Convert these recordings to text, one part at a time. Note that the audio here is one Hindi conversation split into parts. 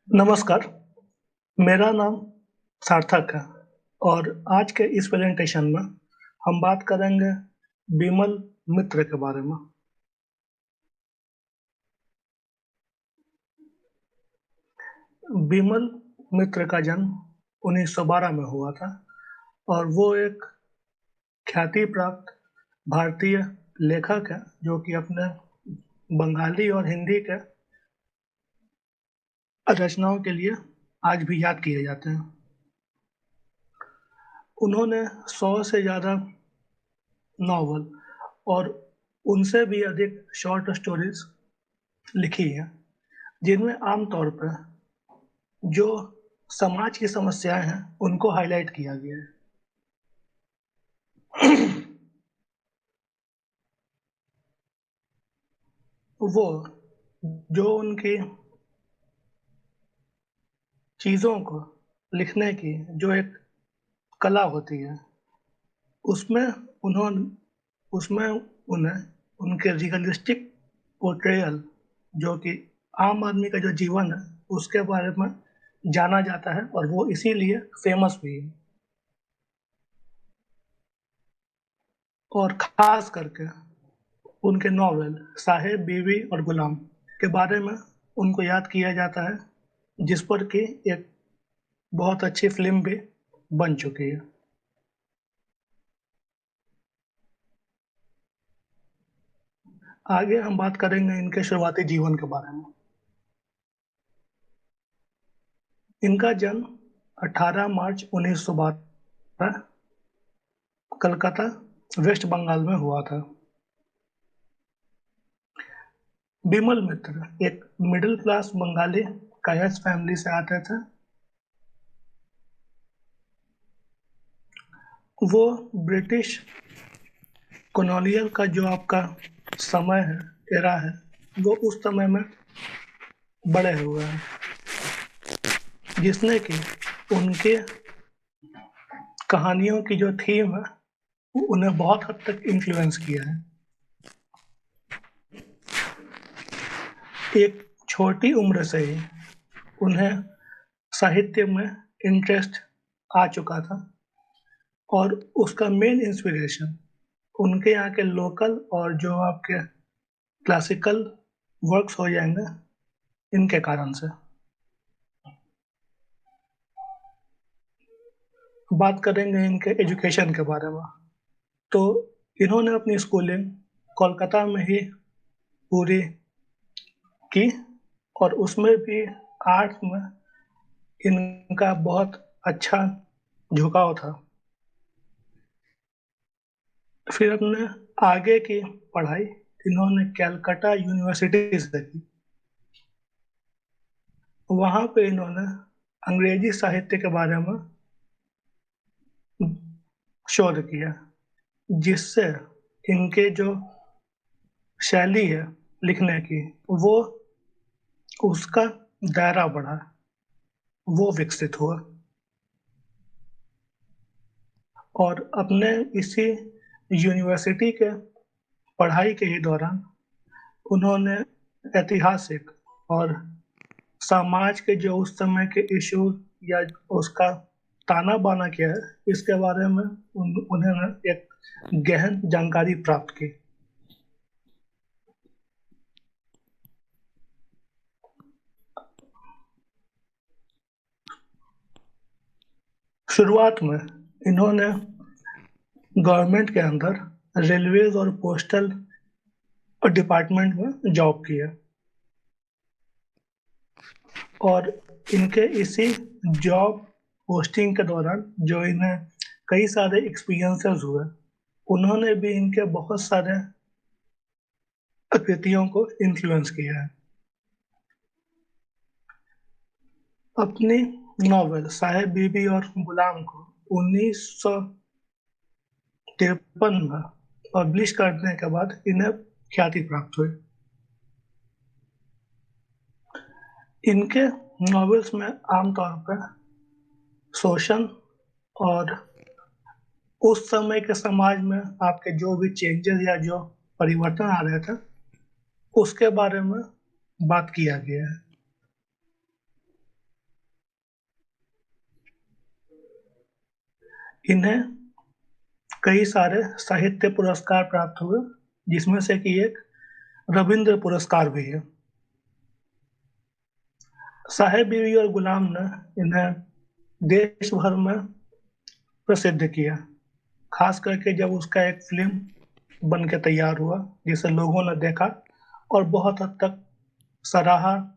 नमस्कार, मेरा नाम सार्थक है और आज के इस प्रेजेंटेशन में हम बात करेंगे बिमल मित्र के बारे में। बिमल मित्र का जन्म 1912 में हुआ था और वो एक ख्याति प्राप्त भारतीय लेखक है जो कि अपने बंगाली और हिंदी के रचनाओं के लिए आज भी याद किए जाते हैं। उन्होंने 100 से ज़्यादा नॉवल और उनसे भी अधिक शॉर्ट स्टोरीज लिखी हैं, जिनमें आमतौर पर जो समाज की समस्याएं हैं उनको हाईलाइट किया गया है। वो जो उनकी चीज़ों को लिखने की जो एक कला होती है, उसमें उन्होंने उसमें उन्हें उनके रियलिस्टिक पोर्ट्रेयल जो कि आम आदमी का जो जीवन है उसके बारे में जाना जाता है और वो इसीलिए फेमस भी है। और खास करके उनके नॉवेल साहेब बीवी और गुलाम के बारे में उनको याद किया जाता है, जिस पर कि एक बहुत अच्छी फिल्म भी बन चुकी है। आगे हम बात करेंगे इनके शुरुआती जीवन के बारे में। इनका जन्म 18 मार्च 1912 कलकत्ता वेस्ट बंगाल में हुआ था। बिमल मित्र एक middle class Bengali Kayastha family से आते थे। वो ब्रिटिश कॉलोनियल का जो आपका समय है, एरा है, वो उस समय में बड़े हुए हैं, जिसने कि उनके कहानियों की जो थीम है वो उन्हें बहुत हद तक इन्फ्लुएंस किया है। एक छोटी उम्र से ही उन्हें साहित्य में इंटरेस्ट आ चुका था और उसका मेन इंस्पिरेशन उनके यहाँ के लोकल और जो आपके क्लासिकल वर्क्स हो जाएंगे इनके कारण से। बात करेंगे इनके एजुकेशन के बारे में, तो इन्होंने अपनी स्कूलिंग कोलकाता में ही पूरी की और उसमें भी आर्ट्स में इनका बहुत अच्छा झुकाव था। फिर अपने आगे की पढ़ाई इन्होंने कैलकाटा यूनिवर्सिटी से की। वहाँ पे इन्होंने अंग्रेजी साहित्य के बारे में शोध किया, जिससे इनके जो शैली है लिखने की वो उसका दायरा बढ़ा, वो विकसित हुआ। और अपने इसी यूनिवर्सिटी के पढ़ाई के ही दौरान उन्होंने ऐतिहासिक और समाज के जो उस समय के इशू या उसका ताना बाना क्या है इसके बारे में उन्होंने एक गहन जानकारी प्राप्त की। शुरुआत में इन्होंने गवर्नमेंट के अंदर रेलवेज और पोस्टल डिपार्टमेंट में जॉब किया और इनके इसी जॉब पोस्टिंग के दौरान जो इन्हें कई सारे एक्सपीरियंसेस हुए, उन्होंने भी इनके बहुत सारे कृतियों को इन्फ्लुएंस किया है। अपनी नॉवेल साहेब बीबी और गुलाम को 1953 में पब्लिश करने के बाद इन्हें ख्याति प्राप्त हुई। इनके नॉवेल्स में आमतौर पर शोषण और उस समय के समाज में आपके जो भी चेंजेस या जो परिवर्तन आ रहे थे उसके बारे में बात किया गया है। इन्हें कई सारे साहित्य पुरस्कार प्राप्त हुए, जिसमें से कि एक रविंद्र पुरस्कार भी है। साहेब बीवी और गुलाम ने इन्हें देश भर में प्रसिद्ध किया, खास करके जब उसका एक फिल्म बन के तैयार हुआ, जिसे लोगों ने देखा और बहुत हद तक सराहा।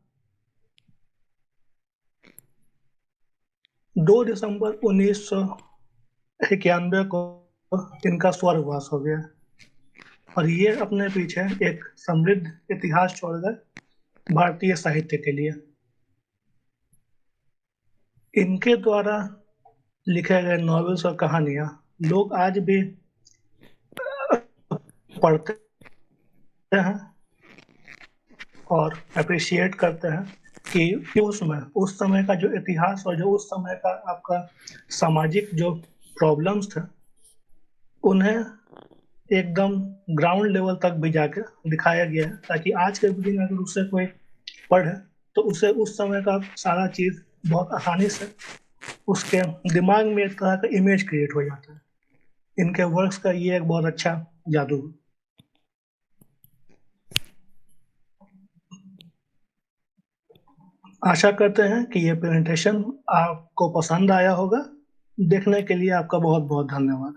2 दिसंबर 1991 को इनका स्वर्गवास हो गया और ये अपने पीछे एक समृद्ध इतिहास छोड़ गए भारतीय साहित्य के लिए। इनके द्वारा लिखे गए नॉवेल्स और कहानियां लोग आज भी पढ़ते हैं और अप्रिशिएट करते हैं कि उसमें उस समय का जो इतिहास और जो उस समय का आपका सामाजिक जो प्रॉब्लम्स थे, उन्हें एकदम ग्राउंड लेवल तक भी जाकर दिखाया गया है, ताकि आज के दिन अगर उससे कोई पढ़े तो उसे उस समय का सारा चीज बहुत आसानी से उसके दिमाग में एक तरह का इमेज क्रिएट हो जाता है। इनके वर्क्स का ये एक बहुत अच्छा जादू है। आशा करते हैं कि ये प्रेजेंटेशन आपको पसंद आया होगा। देखने के लिए आपका बहुत बहुत धन्यवाद।